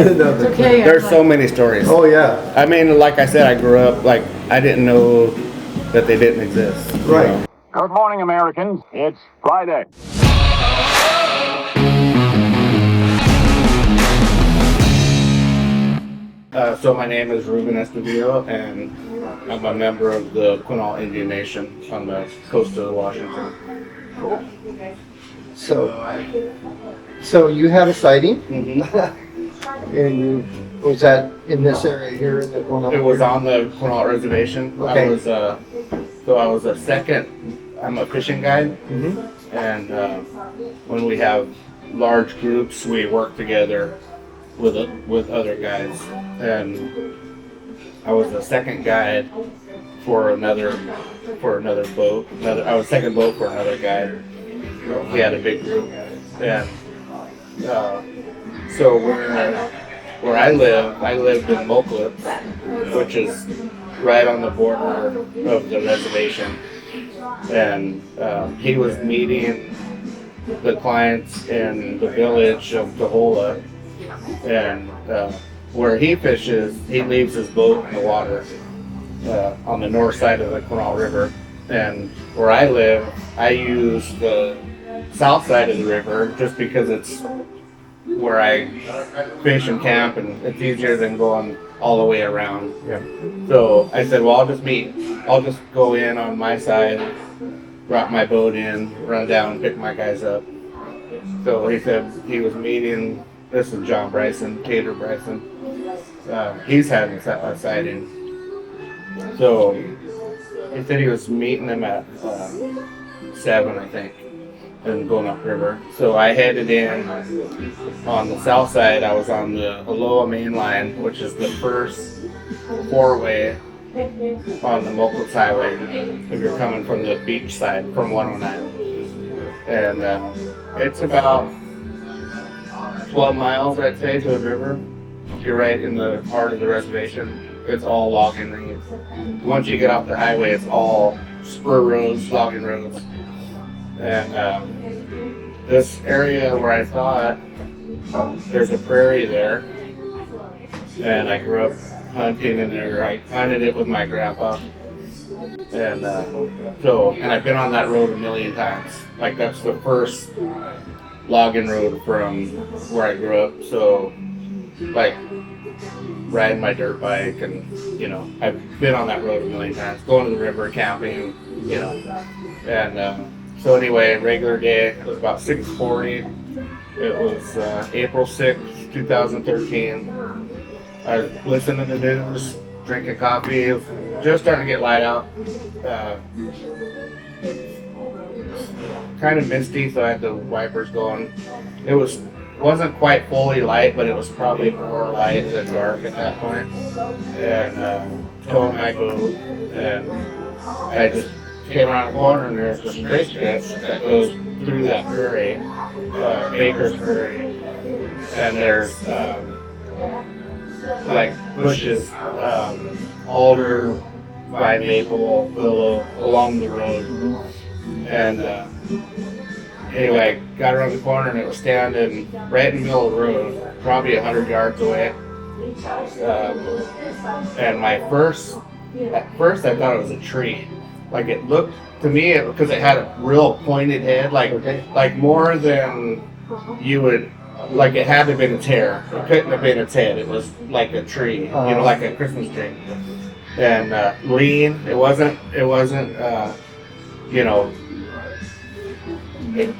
It's okay. There's so many stories. Oh yeah. I mean, like I said, I grew up like I didn't know that they didn't exist. Right. You know? Good morning, Americans. It's Friday. So my name is Ruben Estudillo, and I'm a member of the Quinault Indian Nation on the coast of Washington. Cool. So you had a sighting, and was that in this area here in the Quinault? It was on the Quinault Reservation. Okay. I was a second. I'm a fishing guide, and when we have large groups, we work together with other guides. And I was a second guide for another boat. I was second boat for another guide. We had a big group, and so where I lived in Moklitz, which is right on the border of the reservation. And he was meeting the clients in the village of Tohola, and where he fishes, he leaves his boat in the water on the north side of the Quinault River. And where I live, I use the south side of the river just because it's where I fish and camp, and it's easier than going all the way around. Yeah. So I said, well, I'll just go in on my side, rock my boat in, run down, pick my guys up. So he said he was meeting, this is John Bryson, Tater Bryson. He's having a sighting. So he said he was meeting him at 7, I think, and going upriver. So I headed in on the south side. I was on the Aloha main line, which is the first 4-way on the Moklitz Highway if you're coming from the beach side from 109. And it's about 12 miles, I'd say, to the river. You're right in the heart of the reservation. It's all logging range. Once you get off the highway, it's all spur roads, logging roads. And this area where I saw it, there's a prairie there. And I grew up hunting in there. I hunted it with my grandpa. And and I've been on that road a million times. Like, that's the first logging road from where I grew up. So, like, riding my dirt bike, and I've been on that road a million times, going to the river, camping, and so anyway, regular day, it was about 6:40. It was April 6th, 2013. I was listening to the news, drinking coffee. It was just starting to get light out. Kind of misty, so I had the wipers going. It wasn't quite fully light, but it was probably more light than dark at that point. And towing my boat, and I just came around the corner, and there's this race stretch that goes through that prairie, Baker's Prairie, and there's like bushes, alder, vine maple, willow along the road, and anyway, got around the corner, and it was standing right in the middle of the road, probably 100 yards away. And at first I thought it was a tree. Like, it looked to me, because it had a real pointed head, like more than you would. Like, it had to have been its hair. It couldn't have been its head. It was like a tree, like a Christmas tree. And lean. It wasn't.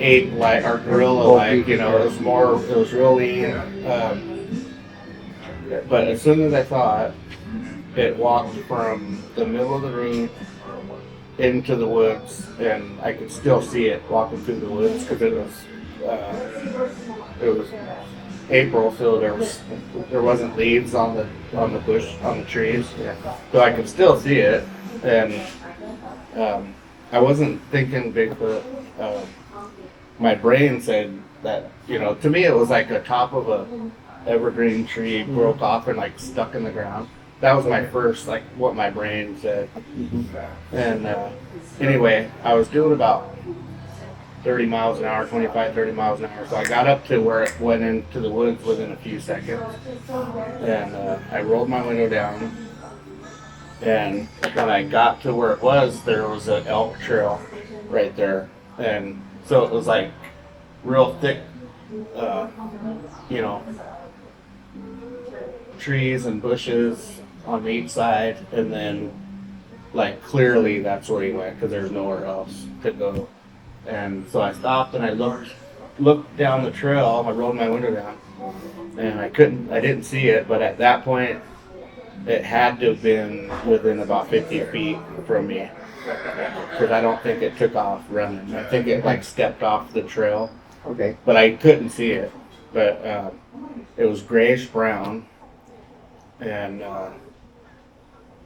Ape-like or gorilla-like. It was real lean. But as soon as I saw it, it walked from the middle of the room into the woods, and I could still see it walking through the woods because it was April, so there wasn't leaves on the bush, on the trees, so I could still see it. And I wasn't thinking Bigfoot. My brain said that, to me it was like the top of a evergreen tree broke off and like stuck in the ground. That was my first, like, what my brain said. And anyway, I was doing about 30 miles an hour, 25, 30 miles an hour. So I got up to where it went into the woods within a few seconds. And I rolled my window down. And when I got to where it was, there was an elk trail right there. And so it was like real thick, you know, trees and bushes on each side. And then, like, clearly that's where he went because there's nowhere else to go. And so I stopped and I looked down the trail. I rolled my window down, and I didn't see it. But at that point, it had to have been within about 50 feet from me, because I don't think it took off running. I think it like stepped off the trail. Okay. But I couldn't see it. But it was grayish brown, and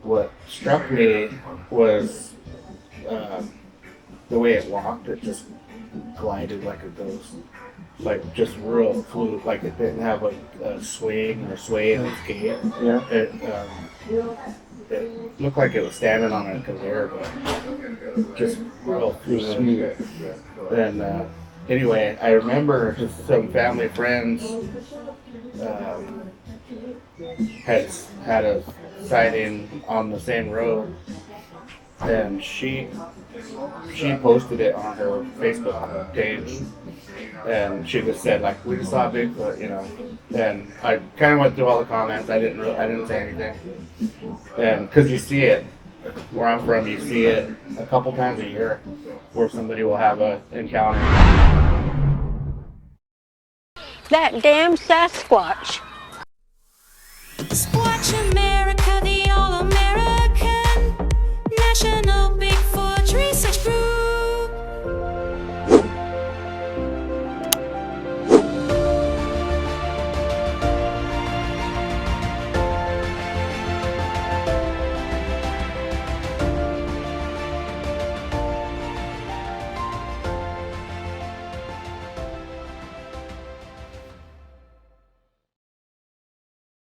what struck me was the way it walked. It just glided like a ghost, like just real fluid, like it didn't have a swing or sway in its gait. Yeah. It looked like it was standing on a conveyor, but just real fluid. And anyway, I remember just some family friends had a sighting on the same road, and she posted it on her Facebook page, and she just said, like, we just saw Bigfoot, you know. And I kind of went through all the comments. I didn't say anything, and because you see it where I'm from, you see it a couple times a year where somebody will have a encounter. That damn Sasquatch. Squatch